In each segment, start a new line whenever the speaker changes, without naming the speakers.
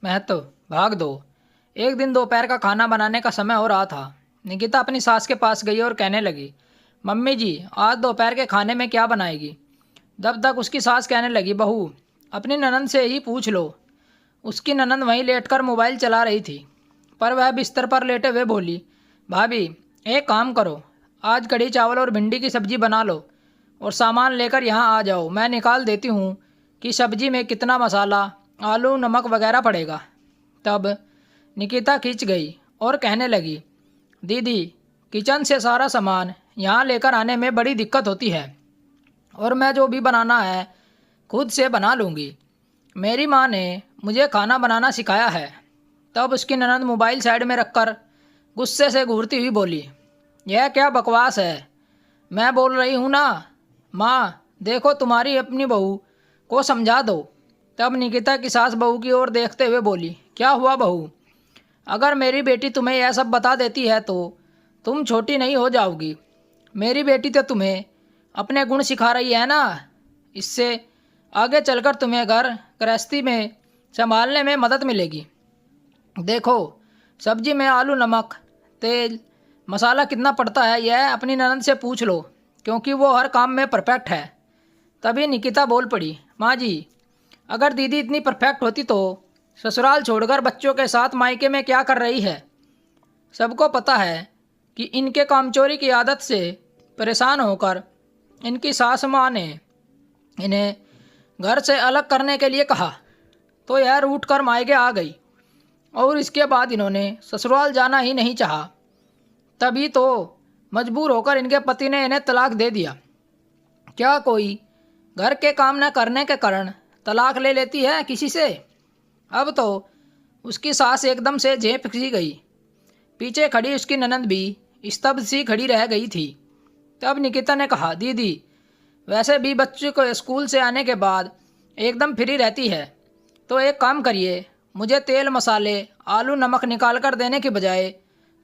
महत्व भाग दो। एक दिन दोपहर का खाना बनाने का समय हो रहा था। निकिता अपनी सास के पास गई और कहने लगी, मम्मी जी आज दोपहर के खाने में क्या बनाएगी। तब तक उसकी सास कहने लगी, बहू अपनी ननंद से ही पूछ लो। उसकी ननंद वहीं लेटकर मोबाइल चला रही थी, पर वह बिस्तर पर लेटे हुए बोली, भाभी एक काम करो, आज कढ़ी चावल और भिंडी की सब्जी बना लो और सामान लेकर यहाँ आ जाओ। मैं निकाल देती हूँ कि सब्जी में कितना मसाला, आलू, नमक वगैरह पड़ेगा। तब निकिता खींच गई और कहने लगी, दीदी किचन से सारा सामान यहाँ लेकर आने में बड़ी दिक्कत होती है और मैं जो भी बनाना है खुद से बना लूँगी। मेरी माँ ने मुझे खाना बनाना सिखाया है। तब उसकी ननंद मोबाइल साइड में रखकर गुस्से से घूरती हुई बोली, यह क्या बकवास है, मैं बोल रही हूँ ना। माँ देखो तुम्हारी अपनी बहू को समझा दो। तब निकिता की सास बहू की ओर देखते हुए बोली, क्या हुआ बहू, अगर मेरी बेटी तुम्हें यह सब बता देती है तो तुम छोटी नहीं हो जाओगी। मेरी बेटी तो तुम्हें अपने गुण सिखा रही है ना, इससे आगे चलकर तुम्हें घर गृहस्थी में संभालने में मदद मिलेगी। देखो सब्जी में आलू, नमक, तेल, मसाला कितना पड़ता है यह अपनी ननद से पूछ लो, क्योंकि वो हर काम में परफेक्ट है। तभी निकिता बोल पड़ी, माँ जी अगर दीदी इतनी परफेक्ट होती तो ससुराल छोड़कर बच्चों के साथ मायके में क्या कर रही है। सबको पता है कि इनके कामचोरी की आदत से परेशान होकर इनकी सास माँ ने इन्हें घर से अलग करने के लिए कहा, तो यह रूठ कर मायके आ गई और इसके बाद इन्होंने ससुराल जाना ही नहीं चाहा। तभी तो मजबूर होकर इनके पति ने इन्हें तलाक दे दिया। क्या कोई घर के काम न करने के कारण तलाक ले लेती है किसी से। अब तो उसकी सास एकदम से झेंप सी गई। पीछे खड़ी उसकी ननंद भी स्तब्ध सी खड़ी रह गई थी। तब निकिता ने कहा, दीदी वैसे भी बच्चे को स्कूल से आने के बाद एकदम फ्री रहती है, तो एक काम करिए, मुझे तेल, मसाले, आलू, नमक निकाल कर देने के बजाय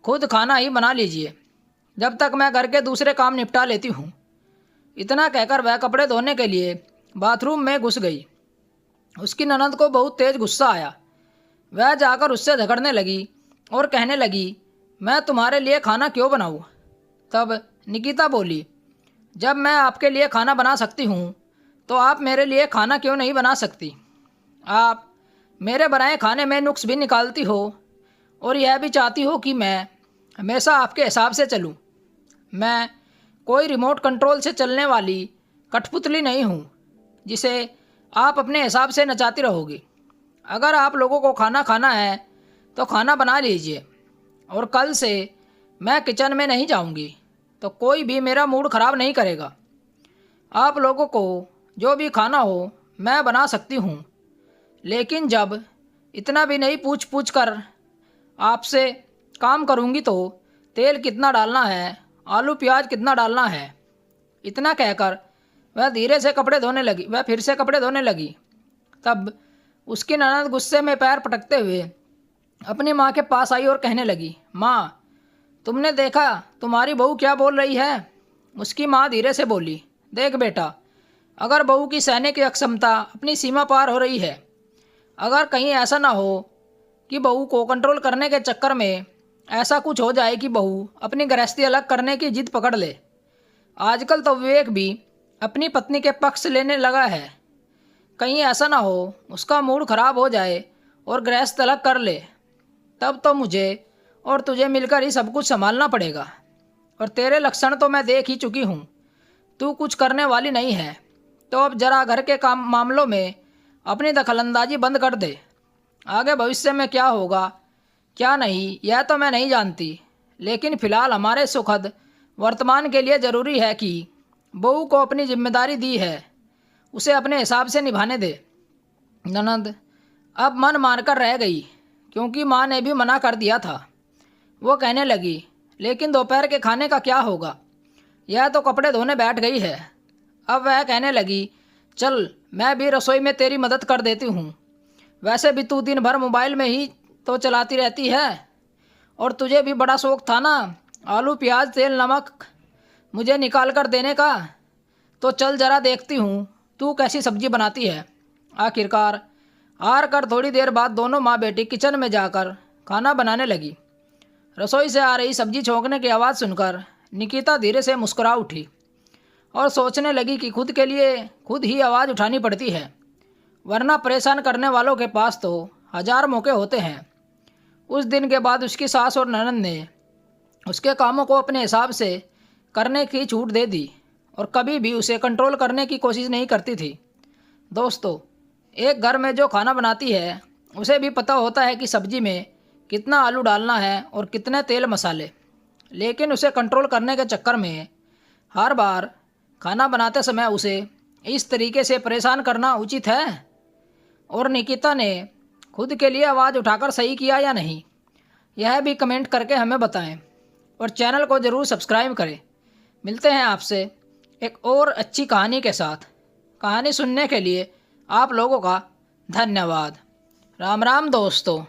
खुद खाना ही बना लीजिए, जब तक मैं घर के दूसरे काम निपटा लेती हूँ। इतना कहकर वह कपड़े धोने के लिए बाथरूम में घुस गई। उसकी ननद को बहुत तेज गुस्सा आया। वह जाकर उससे झगड़ने लगी और कहने लगी, मैं तुम्हारे लिए खाना क्यों बनाऊँ। तब निकिता बोली, जब मैं आपके लिए खाना बना सकती हूँ तो आप मेरे लिए खाना क्यों नहीं बना सकती। आप मेरे बनाए खाने में नुक्स भी निकालती हो और यह भी चाहती हो कि मैं हमेशा आपके हिसाब से चलूँ। मैं कोई रिमोट कंट्रोल से चलने वाली कठपुतली नहीं हूँ जिसे आप अपने हिसाब से नचाती रहोगी। अगर आप लोगों को खाना खाना है तो खाना बना लीजिए, और कल से मैं किचन में नहीं जाऊंगी तो कोई भी मेरा मूड ख़राब नहीं करेगा। आप लोगों को जो भी खाना हो मैं बना सकती हूँ, लेकिन जब इतना भी नहीं पूछ पूछ कर आपसे काम करूँगी तो तेल कितना डालना है, आलू प्याज कितना डालना है। इतना कहकर वह धीरे से कपड़े धोने लगी। वह फिर से कपड़े धोने लगी। तब उसकी ननद गुस्से में पैर पटकते हुए अपनी माँ के पास आई और कहने लगी, माँ तुमने देखा तुम्हारी बहू क्या बोल रही है। उसकी माँ धीरे से बोली, देख बेटा, अगर बहू की सहने की अक्षमता अपनी सीमा पार हो रही है, अगर कहीं ऐसा ना हो कि बहू को कंट्रोल करने के चक्कर में ऐसा कुछ हो जाए कि बहू अपनी गृहस्थी अलग करने की जिद पकड़ ले। आजकल तो विवेक भी अपनी पत्नी के पक्ष लेने लगा है। कहीं ऐसा ना हो उसका मूड खराब हो जाए और गृहस्थ अलग कर ले, तब तो मुझे और तुझे मिलकर ही सब कुछ संभालना पड़ेगा। और तेरे लक्षण तो मैं देख ही चुकी हूँ, तू कुछ करने वाली नहीं है। तो अब जरा घर के काम मामलों में अपनी दखलंदाजी बंद कर दे। आगे भविष्य में क्या होगा क्या नहीं यह तो मैं नहीं जानती, लेकिन फ़िलहाल हमारे सुखद वर्तमान के लिए ज़रूरी है कि बहू को अपनी जिम्मेदारी दी है उसे अपने हिसाब से निभाने दे। ननद अब मन मारकर रह गई, क्योंकि माँ ने भी मना कर दिया था। वो कहने लगी, लेकिन दोपहर के खाने का क्या होगा। यह तो कपड़े धोने बैठ गई है। अब वह कहने लगी, चल मैं भी रसोई में तेरी मदद कर देती हूँ। वैसे भी तू दिन भर मोबाइल में ही तो चलाती रहती है और तुझे भी बड़ा शौक था ना आलू, प्याज, तेल, नमक मुझे निकाल कर देने का। तो चल जरा देखती हूँ तू कैसी सब्जी बनाती है। आखिरकार हार कर थोड़ी देर बाद दोनों माँ बेटी किचन में जाकर खाना बनाने लगी। रसोई से आ रही सब्जी छौंकने की आवाज़ सुनकर निकिता धीरे से मुस्कुरा उठी और सोचने लगी कि खुद के लिए खुद ही आवाज़ उठानी पड़ती है, वरना परेशान करने वालों के पास तो हजार मौके होते हैं। उस दिन के बाद उसकी सास और ननद ने उसके कामों को अपने हिसाब से करने की छूट दे दी और कभी भी उसे कंट्रोल करने की कोशिश नहीं करती थी। दोस्तों, एक घर में जो खाना बनाती है उसे भी पता होता है कि सब्जी में कितना आलू डालना है और कितने तेल मसाले, लेकिन उसे कंट्रोल करने के चक्कर में हर बार खाना बनाते समय उसे इस तरीके से परेशान करना उचित है? और निकिता ने खुद के लिए आवाज़ उठाकर सही किया या नहीं, यह भी कमेंट करके हमें बताएं और चैनल को ज़रूर सब्सक्राइब करें। मिलते हैं आपसे एक और अच्छी कहानी के साथ। कहानी सुनने के लिए आप लोगों का धन्यवाद। राम राम दोस्तों।